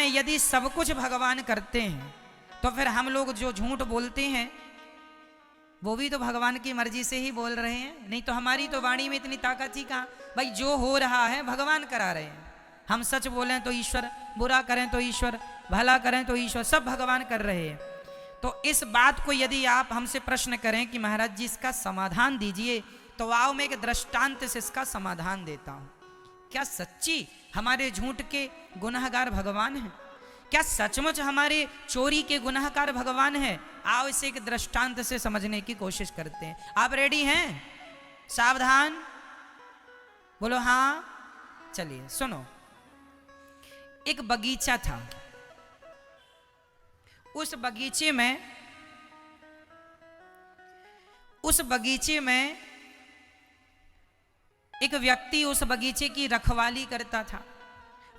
यदि सब कुछ भगवान करते हैं तो फिर हम लोग जो झूठ बोलते हैं वो भी तो भगवान की मर्जी से ही बोल रहे हैं। नहीं तो हमारी तो वाणी में इतनी ताकत ही कहाँ। भाई जो हो रहा है भगवान करा रहे हैं। हम सच बोलें तो ईश्वर, बुरा करें तो ईश्वर, भला करें तो ईश्वर, सब भगवान कर रहे हैं। तो इस बात को यदि आप हमसे प्रश्न करें कि महाराज जी इसका समाधान दीजिए, तो आओ मैं एक दृष्टांत से इसका समाधान देता हूं। क्या सच्ची हमारे झूठ के गुनहगार भगवान हैं? क्या सचमुच हमारे चोरी के गुनहगार भगवान हैं? आओ इसे एक दृष्टांत से समझने की कोशिश करते हैं। आप रेडी हैं? सावधान, बोलो हाँ। चलिए सुनो। एक बगीचा था। उस बगीचे में एक व्यक्ति उस बगीचे की रखवाली करता था,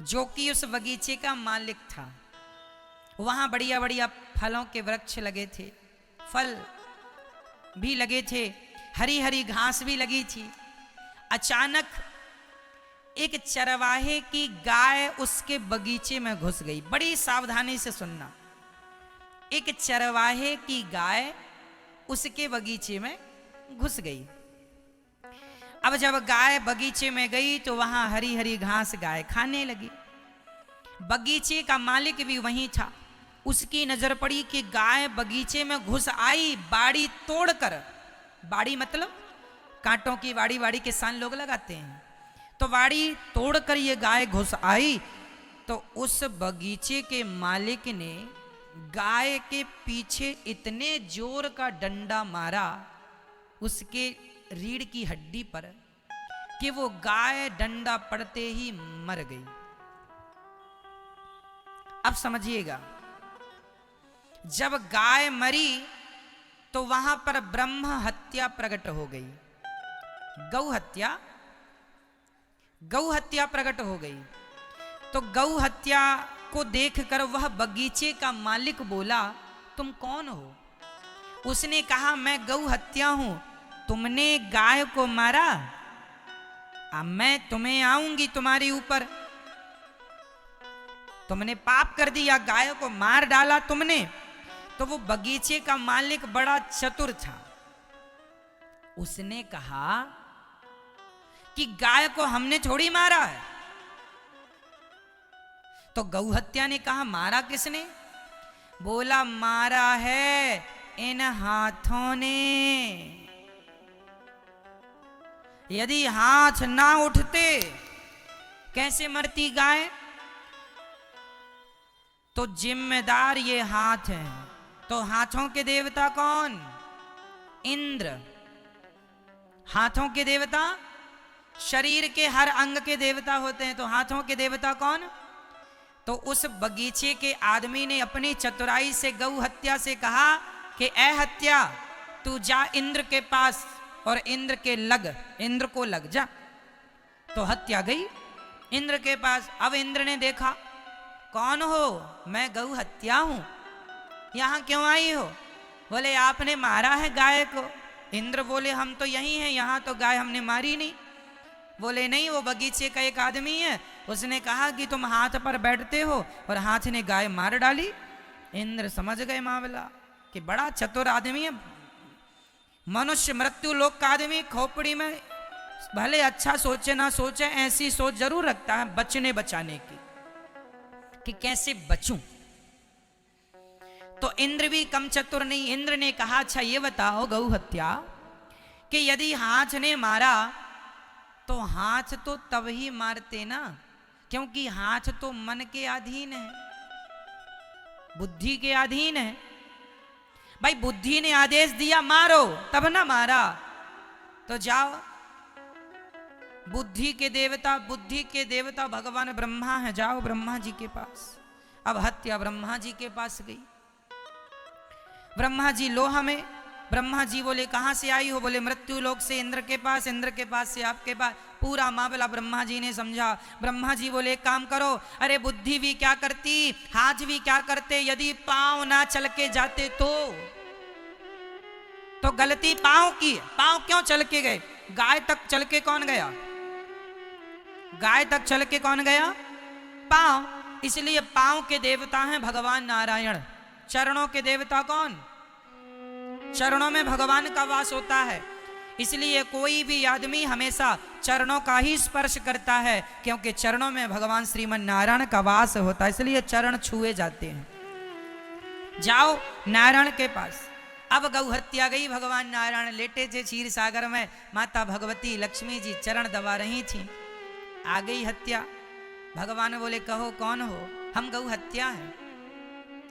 जो कि उस बगीचे का मालिक था। वहां बढ़िया बढ़िया फलों के वृक्ष लगे थे, फल भी लगे थे, हरी हरी घास भी लगी थी। अचानक एक चरवाहे की गाय उसके बगीचे में घुस गई। बड़ी सावधानी से सुनना। एक चरवाहे की गाय उसके बगीचे में घुस गई। अब जब गाय बगीचे में गई तो वहां हरी हरी घास गाय खाने लगी। बगीचे का मालिक भी वहीं था। उसकी नजर पड़ी कि गाय बगीचे में घुस आई, बाड़ी तोड़कर। बाड़ी मतलब कांटों की बाड़ी, बाड़ी किसान लोग लगाते हैं। तो बाड़ी तोड़कर ये गाय घुस आई। तो उस बगीचे के मालिक ने गाय के पीछे इतने जोर का डंडा मारा उसके रीढ़ की हड्डी पर कि वो गाय डंडा पड़ते ही मर गई। अब समझिएगा, जब गाय मरी तो वहां पर ब्रह्म हत्या प्रकट हो गई। गौ हत्या प्रकट हो गई। तो गौ हत्या को देखकर वह बगीचे का मालिक बोला, तुम कौन हो? उसने कहा, मैं गौ हत्या हूं। तुमने गाय को मारा, अब मैं तुम्हें आऊंगी तुम्हारे ऊपर। तुमने पाप कर दिया, गाय को मार डाला तुमने। तो वो बगीचे का मालिक बड़ा चतुर था। उसने कहा कि गाय को हमने थोड़ी मारा है। तो गौ हत्या ने कहा, मारा किसने? बोला, मारा है इन हाथों ने। यदि हाथ ना उठते कैसे मरती गाय? तो जिम्मेदार ये हाथ हैं। तो हाथों के देवता कौन? इंद्र। हाथों के देवता शरीर के हर अंग के देवता होते हैं। तो हाथों के देवता कौन? तो उस बगीचे के आदमी ने अपनी चतुराई से गौ हत्या से कहा कि ए हत्या, तू जा इंद्र के पास और इंद्र को लग जा। तो हत्या गई इंद्र के पास। अब इंद्र ने देखा, कौन हो? मैं गौ हत्या हूं। यहां क्यों आई हो? बोले, आपने मारा है गाय को। इंद्र बोले, हम तो यही हैं, यहां तो गाय हमने मारी नहीं। बोले, नहीं, वो बगीचे का एक आदमी है, उसने कहा कि तुम हाथ पर बैठते हो और हाथ ने गाय मार डाली। इंद्र समझ गए मामला कि बड़ा चतुर आदमी है। मनुष्य मृत्यु लोक का आदमी खोपड़ी में भले अच्छा सोचे ना सोचे, ऐसी सोच जरूर रखता है बचने बचाने की, कि कैसे बचूं। तो इंद्र भी कम चतुर नहीं। इंद्र ने कहा, अच्छा ये बताओ गौ हत्या, कि यदि हाथ ने मारा तो हाथ तो तब ही मारते ना, क्योंकि हाथ तो मन के अधीन है, बुद्धि के अधीन है। भाई बुद्धि ने आदेश दिया मारो, तब ना मारा। तो जाओ, बुद्धि के देवता भगवान ब्रह्मा है, जाओ ब्रह्मा जी के पास। अब हत्या ब्रह्मा जी के पास गई। ब्रह्मा जी, लो हमें। ब्रह्मा जी बोले, कहां से आई हो? बोले, मृत्यु लोक से, इंद्र के पास, इंद्र के पास से आपके पास। पूरा मामला ब्रह्मा जी ने समझा। ब्रह्मा जी बोले, एक काम करो, अरे बुद्धि भी क्या करती, हाथ भी क्या करते, यदि पांव ना चल के जाते तो गलती पांव की। पांव क्यों चल के गए? गाय तक चल के कौन गया? गाय तक चल के कौन गया? पांव। इसलिए पांव के देवता हैं भगवान नारायण। चरणों के देवता कौन? चरणों में भगवान का वास होता है। इसलिए कोई भी आदमी हमेशा चरणों का ही स्पर्श करता है, क्योंकि चरणों में भगवान श्रीमन नारायण का वास होता है, इसलिए चरण छुए जाते हैं। जाओ नारायण के पास। अब गौ हत्या गई, भगवान नारायण लेटे थे क्षीर सागर में, माता भगवती लक्ष्मी जी चरण दबा रही थी। आ गई हत्या। भगवान बोले कहो कौन हो? हम गौ हत्या है।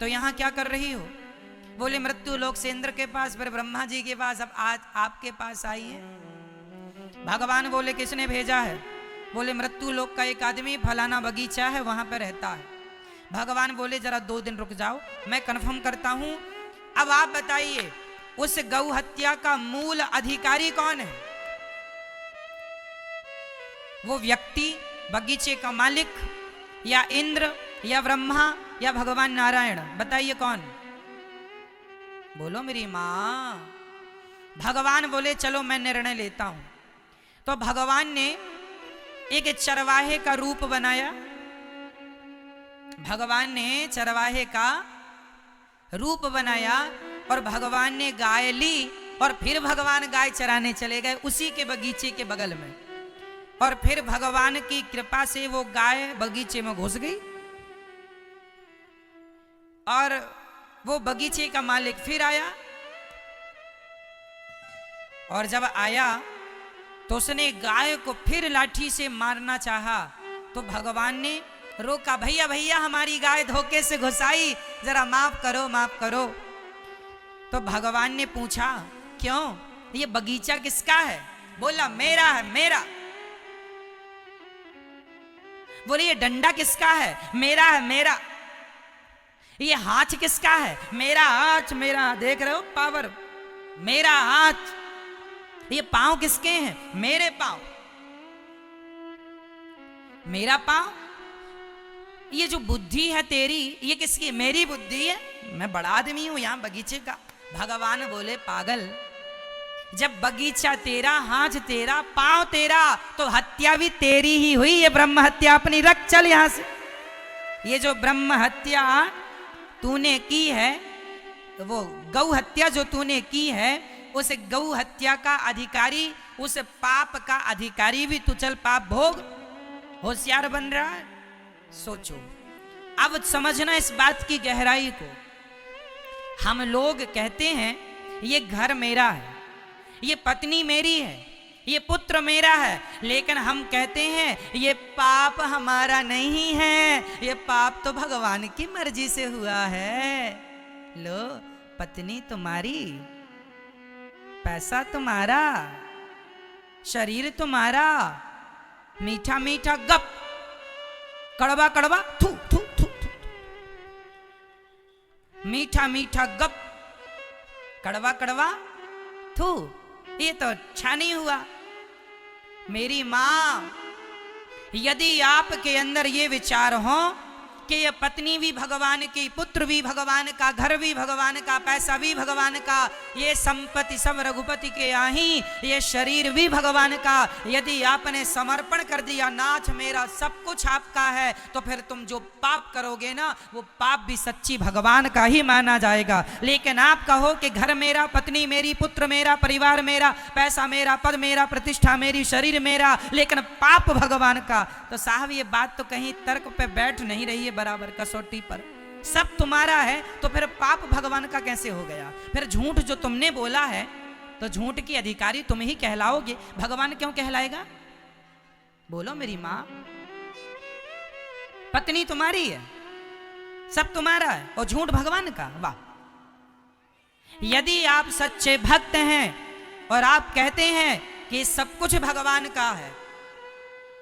तो यहाँ क्या कर रही हो? बोले मृत्यु लोक से इंद्र के पास, फिर ब्रह्मा जी के पास, अब आज आपके पास आई है। भगवान बोले किसने भेजा है? बोले मृत्यु लोक का एक आदमी फलाना बगीचा है वहां पर रहता है। भगवान बोले जरा 2 दिन रुक जाओ, मैं कंफर्म करता हूं। अब आप बताइए उस गौ हत्या का मूल अधिकारी कौन है? वो व्यक्ति, बगीचे का मालिक, या इंद्र, या ब्रह्मा, या भगवान नारायण? बताइए कौन? बोलो मेरी मां। भगवान बोले चलो मैं निर्णय लेता हूं। तो भगवान ने एक चरवाहे का रूप बनाया। भगवान ने चरवाहे का रूप बनाया और भगवान ने गाय ली और फिर भगवान गाय चराने चले गए उसी के बगीचे के बगल में। और फिर भगवान की कृपा से वो गाय बगीचे में घुस गई और वो बगीचे का मालिक फिर आया। और जब आया तो उसने गाय को फिर लाठी से मारना चाहा, तो भगवान ने रोका, भैया भैया हमारी गाय धोखे से घुसाई, जरा माफ करो माफ करो। तो भगवान ने पूछा क्यों, ये बगीचा किसका है? बोला मेरा है, मेरा। बोले ये डंडा किसका है? मेरा है, मेरा। ये हाथ किसका है? मेरा हाथ, मेरा। देख रहे हो पावर? मेरा हाथ। ये पांव किसके हैं? मेरे पांव। मेरा पांव। ये जो बुद्धि है तेरी, ये किसकी? मेरी बुद्धि है, मैं बड़ा आदमी हूं यहां बगीचे का। भगवान बोले पागल, जब बगीचा तेरा, हाथ तेरा, पांव तेरा, तो हत्या भी तेरी ही हुई। ये ब्रह्म हत्या अपनी रख, चल यहां से। ये जो ब्रह्म हत्या तूने की है, वो गौ हत्या जो तूने की है, उस गौ हत्या का अधिकारी, उस पाप का अधिकारी भी तू, चल पाप भोग। होशियार बन रहा है? सोचो। अब समझना इस बात की गहराई को। हम लोग कहते हैं ये घर मेरा है, ये पत्नी मेरी है, ये पुत्र मेरा है, लेकिन हम कहते हैं ये पाप हमारा नहीं है, ये पाप तो भगवान की मर्जी से हुआ है। लो पत्नी तुम्हारी, पैसा तुम्हारा, शरीर तुम्हारा, मीठा मीठा गप, कड़वा कड़वा थू थू थू थू, मीठा मीठा गप, कड़वा कड़वा थू, ये तो अच्छा नहीं हुआ। मेरी मां, यदि आपके अंदर ये विचार हो कि ये पत्नी भी भगवान की, पुत्र भी भगवान का, घर भी भगवान का, पैसा भी भगवान का, ये संपत्ति सब रघुपति के आही, ये शरीर भी भगवान का, यदि आपने समर्पण कर दिया, नाथ मेरा सब कुछ आपका है, तो फिर तुम जो पाप करोगे ना, वो पाप भी सच्ची भगवान का ही माना जाएगा। लेकिन आप कहो कि घर मेरा, पत्नी मेरी, पुत्र मेरा, परिवार मेरा, पैसा मेरा, पद मेरा, प्रतिष्ठा मेरी, शरीर मेरा, लेकिन पाप भगवान का, तो साहब ये बात तो कहीं तर्क पे बैठ नहीं रही है बराबर, कसौटी पर। सब तुम्हारा है तो फिर पाप भगवान का कैसे हो गया? फिर झूठ जो तुमने बोला है, तो झूठ की अधिकारी तुम ही कहलाओगे, भगवान क्यों कहलाएगा? बोलो मेरी मां। पत्नी तुम्हारी है, सब तुम्हारा है, और झूठ भगवान का। वाह! यदि आप सच्चे भक्त हैं और आप कहते हैं कि सब कुछ भगवान का है,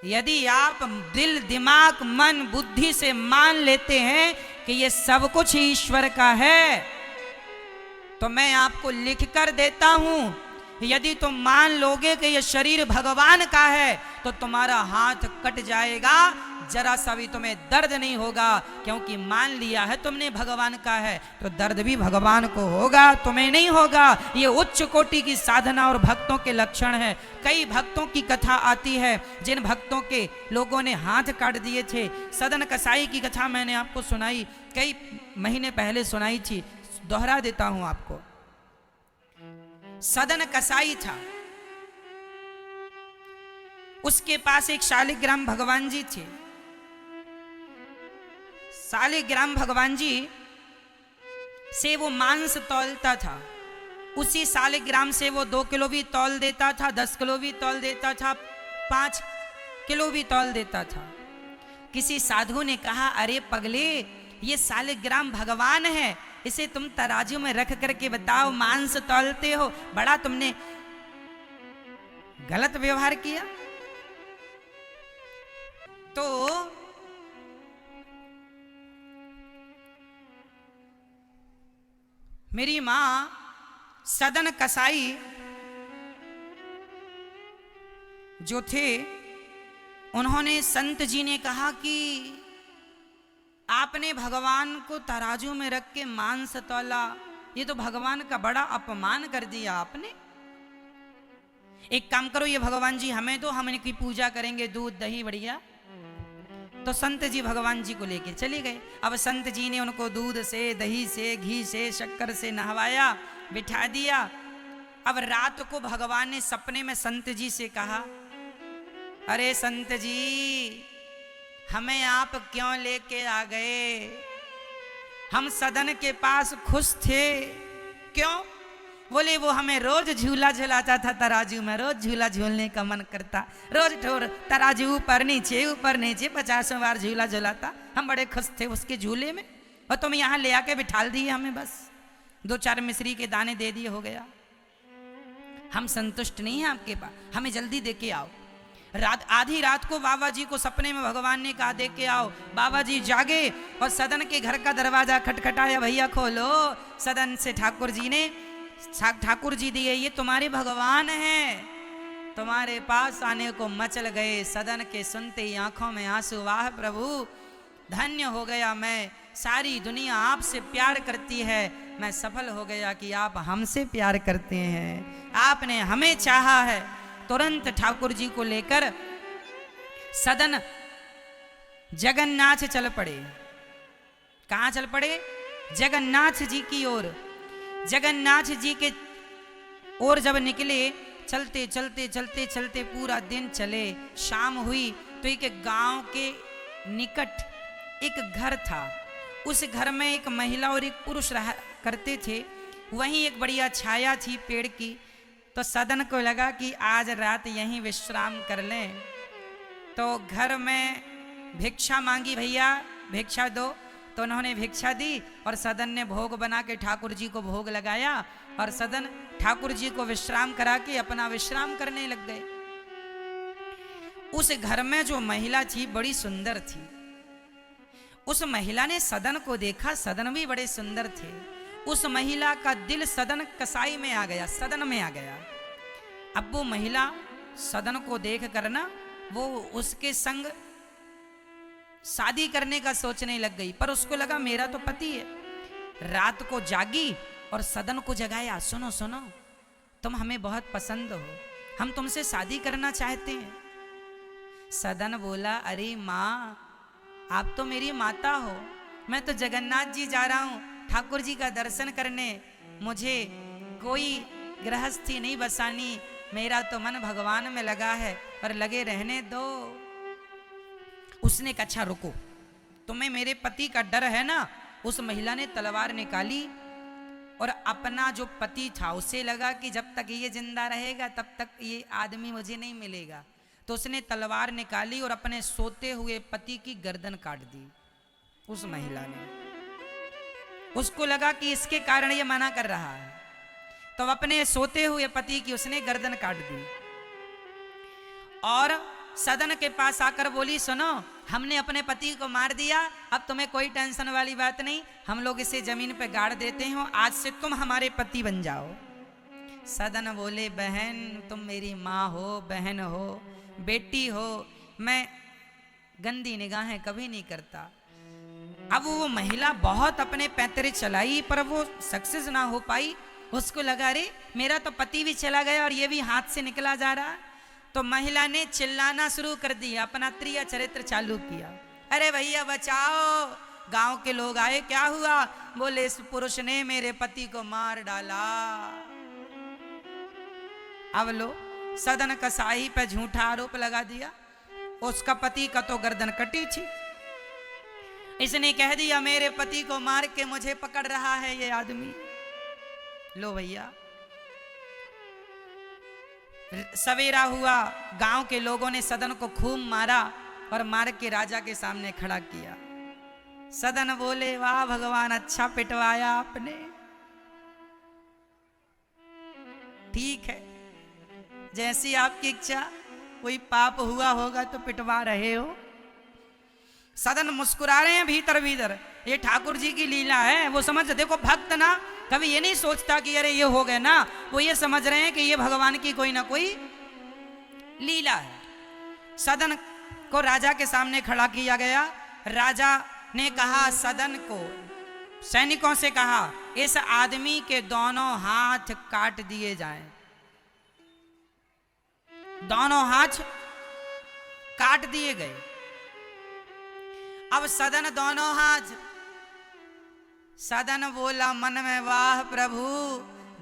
यदि आप दिल, दिमाग, मन, बुद्धि से मान लेते हैं कि ये सब कुछ ईश्वर का है, तो मैं आपको लिख कर देता हूं, यदि तुम मान लोगे कि ये शरीर भगवान का है, तो तुम्हारा हाथ कट जाएगा, जरा सा भी तुम्हें दर्द नहीं होगा, क्योंकि मान लिया है तुमने भगवान का है, तो दर्द भी भगवान को होगा, तुम्हें नहीं होगा। ये उच्च कोटि की साधना और भक्तों के लक्षण है। कई भक्तों की कथा आती है जिन भक्तों के लोगों ने हाथ काट दिए थे। सदन कसाई की कथा मैंने आपको सुनाई, कई महीने पहले सुनाई थी, दोहरा देता हूं आपको। सदन कसाई था, उसके पास एक शालिग्राम भगवान जी थे। शालिग्राम भगवान जी से वो मांस तौलता था। उसी शालिग्राम से वो 2 किलो भी तौल देता था, 10 किलो भी तौल देता था, 5 किलो भी तौल देता था। किसी साधु ने कहा, अरे पगले, ये शालिग्राम भगवान है, इसे तुम तराजू में रख करके बताओ मांस तौलते हो, बड़ा तुमने गलत व्यवहार किया। तो मेरी मां सदन कसाई जो थे, उन्होंने संत जी ने कहा कि आपने भगवान को तराजू में रख के मांस तौला, ये तो भगवान का बड़ा अपमान कर दिया आपने। एक काम करो, ये भगवान जी हमें तो, हम इनकी पूजा करेंगे, दूध दही बढ़िया। तो संत जी भगवान जी को लेके चले गए। अब संत जी ने उनको दूध से, दही से, घी से, शक्कर से नहवाया, बिठा दिया। अब रात को भगवान ने सपने में संत जी से कहा, अरे संत जी, हमें आप क्यों लेके आ गए? हम सदन के पास खुश थे। क्यों? बोले वो हमें रोज झूला झुलाता था तराजू में, रोज झूला झूलने का मन करता, रोज ठोर तराजू ऊपर नीचे 50 बार झूला झुलाता, हम बड़े खुश थे उसके झूले में, और तुम यहाँ ले आके बिठाल दिए हमें, बस 2-4 मिश्री के दाने दे दिए, हो गया। हम संतुष्ट नहीं हैं आपके पास, हमें जल्दी दे के आओ। आधी रात को बाबा जी को सपने में भगवान ने कहा दे के आओ। बाबा जी जागे और सदन के घर का दरवाजा खटखटाया, भैया खोलो। सदन से ठाकुर जी ने, ठाकुर जी दिए, ये तुम्हारे भगवान हैं, तुम्हारे पास आने को मचल गए। सदन के सुनते ही आंखों में आंसू, वाह प्रभु, धन्य हो गया मैं, सारी दुनिया आपसे प्यार करती है, मैं सफल हो गया कि आप हमसे प्यार करते हैं, आपने हमें चाहा है। तुरंत ठाकुर जी को लेकर सदन जगन्नाथ चल पड़े। कहां चल पड़े? जगन्नाथ जी की ओर। जगन्नाथ जी के ओर जब निकले, चलते चलते चलते चलते पूरा दिन चले, शाम हुई तो एक गांव के निकट एक घर था। उस घर में एक महिला और एक पुरुष रहा करते थे। वहीं एक बढ़िया छाया थी पेड़ की। तो सदन को लगा कि आज रात यहीं विश्राम कर लें, तो घर में भिक्षा मांगी, भैया भिक्षा दो। तो उन्होंने भिक्षा दी और सदन ने भोग बना के ठाकुर जी को भोग लगाया, और सदन ठाकुर जी को विश्राम करा के अपना विश्राम करने लग गए। उस घर में जो महिला थी बड़ी सुंदर थी। उस महिला ने सदन को देखा, सदन भी बड़े सुंदर थे। उस महिला का दिल सदन कसाई में आ गया, सदन में आ गया। अब वो महिला सदन को देख कर ना, वो उसके संग शादी करने का सोचने लग गई, पर उसको लगा मेरा तो पति है। रात को जागी और सदन को जगाया, सुनो सुनो, तुम हमें बहुत पसंद हो, हम तुमसे शादी करना चाहते हैं। सदन बोला, अरे माँ, आप तो मेरी माता हो, मैं तो जगन्नाथ जी जा रहा हूँ ठाकुर जी का दर्शन करने, मुझे कोई गृहस्थी नहीं बसानी, मेरा तो मन भगवान में लगा है, पर लगे रहने दो। उसने कहा अच्छा रुको, तुम्हें मेरे पति का डर है ना। उस महिला ने तलवार निकाली और अपना जो पति था उसे लगा कि जब तक ये जिंदा रहेगा तब तक ये आदमी मुझे नहीं मिलेगा। तो उसने तलवार निकाली और अपने सोते हुए पति की गर्दन काट दी। उस महिला ने, उसको लगा कि इसके कारण ये मना कर रहा है, तो अपने सोते हुए पति की उसने गर्दन काट दी। और सदन के पास आकर बोली, सुनो, हमने अपने पति को मार दिया, अब तुम्हें कोई टेंशन वाली बात नहीं, हम लोग इसे जमीन पे गाड़ देते हैं, आज से तुम हमारे पति बन जाओ। सदन बोले, बहन तुम मेरी माँ हो, बहन हो, बेटी हो, मैं गंदी निगाहें कभी नहीं करता। अब वो महिला बहुत अपने पैतरे चलाई पर वो सक्सेस ना हो पाई। उसको लगा अरे मेरा तो पति भी चला गया और ये भी हाथ से निकला जा रहा। तो महिला ने चिल्लाना शुरू कर दिया, अपना त्रिया चरित्र चालू किया। अरे भैया बचाओ, गांव के लोग आए, क्या हुआ? बोले इस पुरुष ने मेरे पति को मार डाला। अब लो सदन कसाई पे झूठा आरोप लगा दिया। उसका पति का तो गर्दन कटी थी, इसने कह दिया मेरे पति को मार के मुझे पकड़ रहा है ये आदमी। लो भैया, सवेरा हुआ, गांव के लोगों ने सदन को खूब मारा और मार के राजा के सामने खड़ा किया। सदन बोले वाह भगवान, अच्छा पिटवाया आपने। ठीक है, जैसी आपकी इच्छा, कोई पाप हुआ होगा तो पिटवा रहे हो। सदन मुस्कुरा रहे हैं भीतर भीतर, ये ठाकुर जी की लीला है। वो समझ, देखो भक्त ना कभी ये नहीं सोचता कि अरे ये हो गए ना, वो ये समझ रहे हैं कि ये भगवान की कोई ना कोई लीला है। सदन को राजा के सामने खड़ा किया गया। राजा ने कहा, सदन को सैनिकों से कहा, इस आदमी के दोनों हाथ काट दिए जाएं। दोनों हाथ काट दिए गए। अब सदन दोनों हाथ, सदन बोला मन में वाह प्रभु,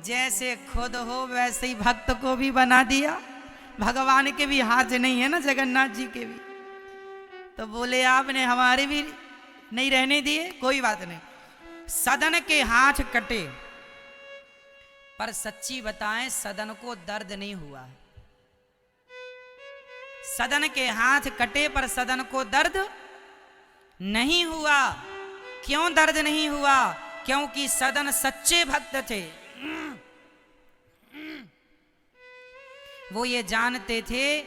जैसे खुद हो वैसे ही भक्त को भी बना दिया। भगवान के भी हाथ नहीं है ना, जगन्नाथ जी के भी। तो बोले आपने हमारे भी नहीं रहने दिए, कोई बात नहीं। सदन के हाथ कटे, पर सच्ची बताएं सदन को दर्द नहीं हुआ। सदन के हाथ कटे पर सदन को दर्द नहीं हुआ। क्यों दर्द नहीं हुआ? क्योंकि सदन सच्चे भक्त थे। वो ये जानते थे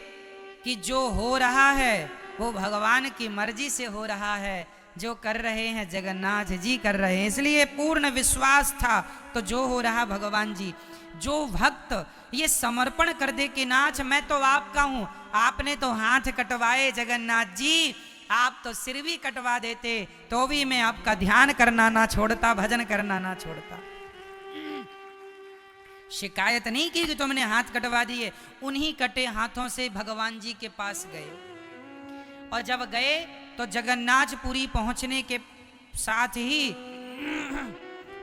कि जो हो रहा है वो भगवान की मर्जी से हो रहा है, जो कर रहे हैं जगन्नाथ जी कर रहे हैं, इसलिए पूर्ण विश्वास था। तो जो हो रहा भगवान जी, जो भक्त ये समर्पण कर दे कि नाथ मैं तो आपका हूं, आपने तो हाथ कटवाए जगन्नाथ जी, आप तो सिर भी कटवा देते तो भी मैं आपका ध्यान करना ना छोड़ता, भजन करना ना छोड़ता। शिकायत नहीं की कि तुमने हाथ कटवा दिए। उन्हीं कटे हाथों से भगवान जी के पास गए, और जब गए तो जगन्नाथपुरी पहुंचने के साथ ही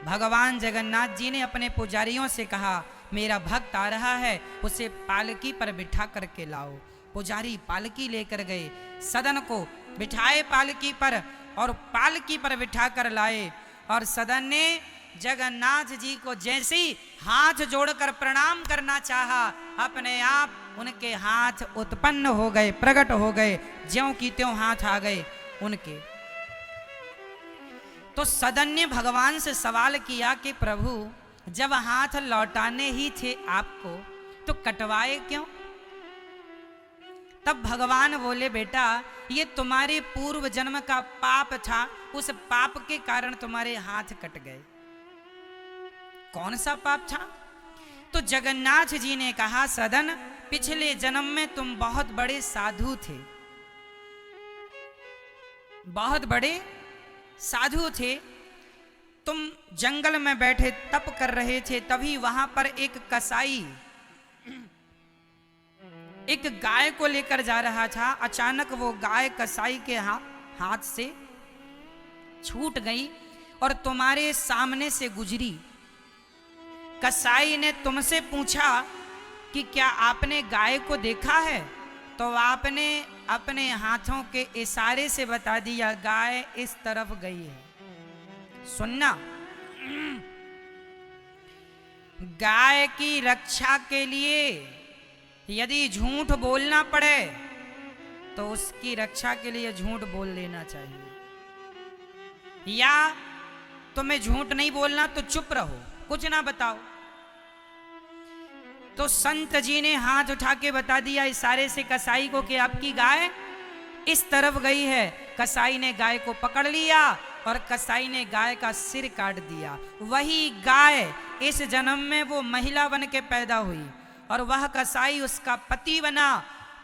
भगवान जगन्नाथ जी ने अपने पुजारियों से कहा, मेरा भक्त आ रहा है, उसे पालकी पर बिठा करके लाओ। पुजारी पालकी लेकर गए, सदन को बिठाए पालकी पर, और पालकी पर बिठा कर लाए। और सदन ने जगन्नाथ जी को जैसे ही हाथ जोड़कर प्रणाम करना चाहा, अपने आप उनके हाथ उत्पन्न हो गए, प्रकट हो गए, ज्यों की त्यों हाथ आ गए उनके। तो सदन ने भगवान से सवाल किया कि प्रभु जब हाथ लौटाने ही थे आपको तो कटवाए क्यों? तब भगवान बोले, बेटा ये तुम्हारे पूर्व जन्म का पाप था, उस पाप के कारण तुम्हारे हाथ कट गए। कौन सा पाप था? तो जगन्नाथ जी ने कहा, सदन पिछले जन्म में तुम बहुत बड़े साधु थे, बहुत बड़े साधु थे। तुम जंगल में बैठे तप कर रहे थे, तभी वहां पर एक कसाई एक गाय को लेकर जा रहा था। अचानक वो गाय कसाई के हाथ से छूट गई और तुम्हारे सामने से गुजरी। कसाई ने तुमसे पूछा कि क्या आपने गाय को देखा है? तो आपने अपने हाथों के इशारे से बता दिया, गाय इस तरफ गई है। सुनना, गाय की रक्षा के लिए यदि झूठ बोलना पड़े तो उसकी रक्षा के लिए झूठ बोल लेना चाहिए, या तुम्हें झूठ नहीं बोलना तो चुप रहो, कुछ ना बताओ। तो संत जी ने हाथ उठा के बता दिया इशारे से कसाई को कि आपकी गाय इस तरफ गई है। कसाई ने गाय को पकड़ लिया और कसाई ने गाय का सिर काट दिया। वही गाय इस जन्म में वो महिला बन के पैदा हुई और वह कसाई उसका पति बना।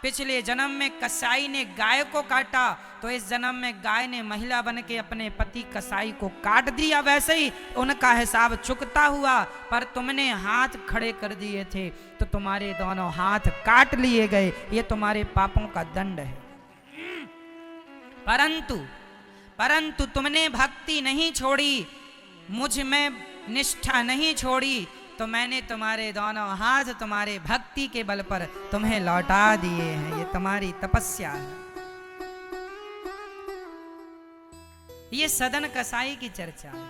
पिछले जन्म में कसाई ने गाय को काटा तो इस जन्म में गाय ने महिला बन के अपने पति कसाई को काट दिया। वैसे ही उनका हिसाब चुकता हुआ, पर तुमने हाथ खड़े कर दिए थे तो तुम्हारे दोनों हाथ काट लिए गए। ये तुम्हारे पापों का दंड है। परंतु तुमने भक्ति नहीं छोड़ी, मुझ में निष्ठा नहीं छोड़ी, तो मैंने तुम्हारे दोनों हाथ तुम्हारे भक्ति के बल पर तुम्हें लौटा दिए हैं। ये तुम्हारी तपस्या है। ये सदन कसाई की चर्चा है।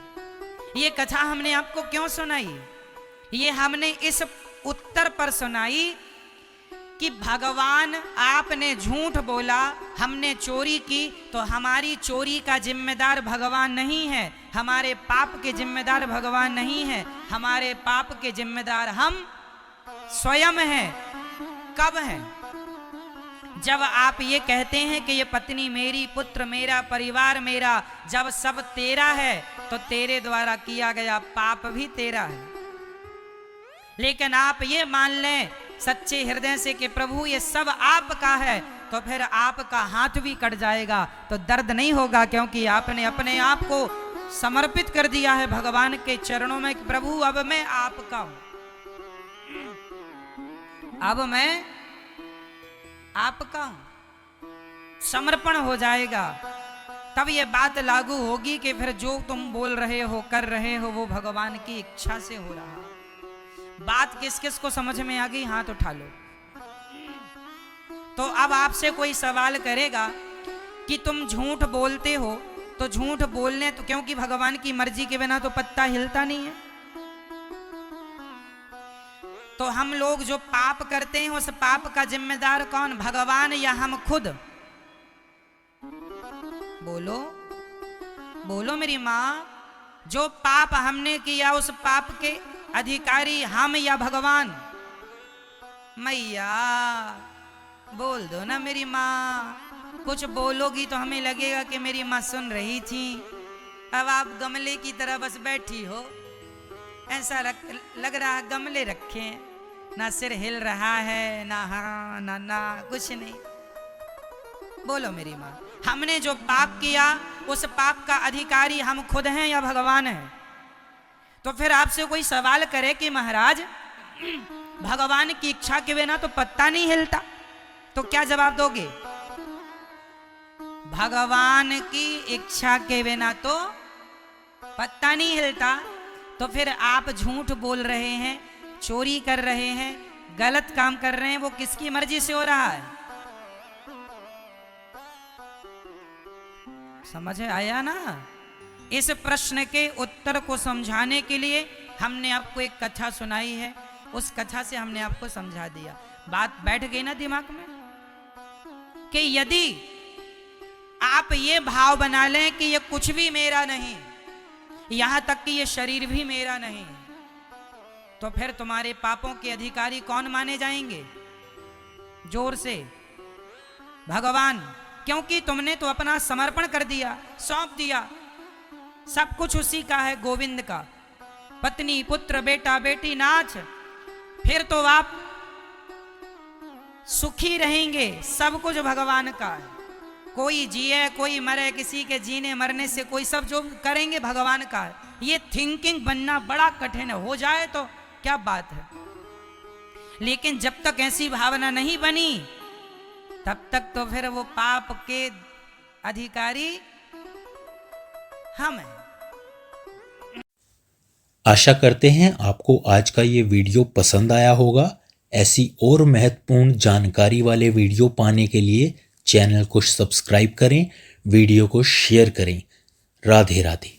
ये कथा हमने आपको क्यों सुनाई? ये हमने इस उत्तर पर सुनाई कि भगवान, आपने झूठ बोला, हमने चोरी की, तो हमारी चोरी का जिम्मेदार भगवान नहीं है, हमारे पाप के जिम्मेदार भगवान नहीं है, हमारे पाप के जिम्मेदार हम स्वयं हैं। कब हैं? जब आप ये कहते हैं कि ये पत्नी मेरी, पुत्र मेरा, परिवार मेरा, जब सब तेरा है तो तेरे द्वारा किया गया पाप भी तेरा है। लेकिन आप ये मान लें सच्चे हृदय से कि प्रभु ये सब आपका है, तो फिर आपका हाथ भी कट जाएगा तो दर्द नहीं होगा, क्योंकि आपने अपने आप को समर्पित कर दिया है भगवान के चरणों में कि प्रभु अब मैं आपका हूं, अब मैं आपका हूं। समर्पण हो जाएगा तब ये बात लागू होगी कि फिर जो तुम बोल रहे हो, कर रहे हो, वो भगवान की इच्छा से हो रहा है। बात किस किस को समझ में आ गई? हाथ उठा लो। तो अब आपसे कोई सवाल करेगा कि तुम झूठ बोलते हो, तो झूठ बोलने तो, क्योंकि भगवान की मर्जी के बिना तो पत्ता हिलता नहीं है, तो हम लोग जो पाप करते हैं उस पाप का जिम्मेदार कौन? भगवान या हम खुद? बोलो बोलो मेरी माँ। जो पाप हमने किया उस पाप के अधिकारी हम या भगवान? मैया बोल दो ना मेरी माँ। कुछ बोलोगी तो हमें लगेगा कि मेरी माँ सुन रही थी। अब आप गमले की तरह बस बैठी हो, ऐसा लग रहा है गमले रखे हैं, ना सिर हिल रहा है, ना हाँ ना कुछ नहीं। बोलो मेरी माँ, हमने जो पाप किया उस पाप का अधिकारी हम खुद हैं या भगवान हैं? तो फिर आपसे कोई सवाल करे कि महाराज भगवान की इच्छा के बिना तो पत्ता नहीं हिलता, तो क्या जवाब दोगे? भगवान की इच्छा के बिना तो पत्ता नहीं हिलता। तो फिर आप झूठ बोल रहे हैं, चोरी कर रहे हैं, गलत काम कर रहे हैं, वो किसकी मर्जी से हो रहा है? समझ आया ना? इस प्रश्न के उत्तर को समझाने के लिए हमने आपको एक कथा सुनाई है, उस कथा से हमने आपको समझा दिया। बात बैठ गई ना दिमाग में कि यदि आप ये भाव बना लें कि ये कुछ भी मेरा नहीं, यहां तक कि ये शरीर भी मेरा नहीं, तो फिर तुम्हारे पापों के अधिकारी कौन माने जाएंगे? जोर से भगवान, क्योंकि तुमने तो अपना समर्पण कर दिया, सौंप दिया, सब कुछ उसी का है, गोविंद का। पत्नी, पुत्र, बेटा, बेटी, नाच, फिर तो आप सुखी रहेंगे, सब कुछ भगवान का है। कोई जिए कोई मरे, किसी के जीने मरने से कोई, सब जो करेंगे भगवान का है। ये थिंकिंग बनना बड़ा कठिन है, हो जाए तो क्या बात है, लेकिन जब तक ऐसी भावना नहीं बनी तब तक तो फिर वो पाप के अधिकारी हम हैं। आशा करते हैं आपको आज का ये वीडियो पसंद आया होगा। ऐसी और महत्वपूर्ण जानकारी वाले वीडियो पाने के लिए चैनल को सब्सक्राइब करें, वीडियो को शेयर करें। राधे राधे।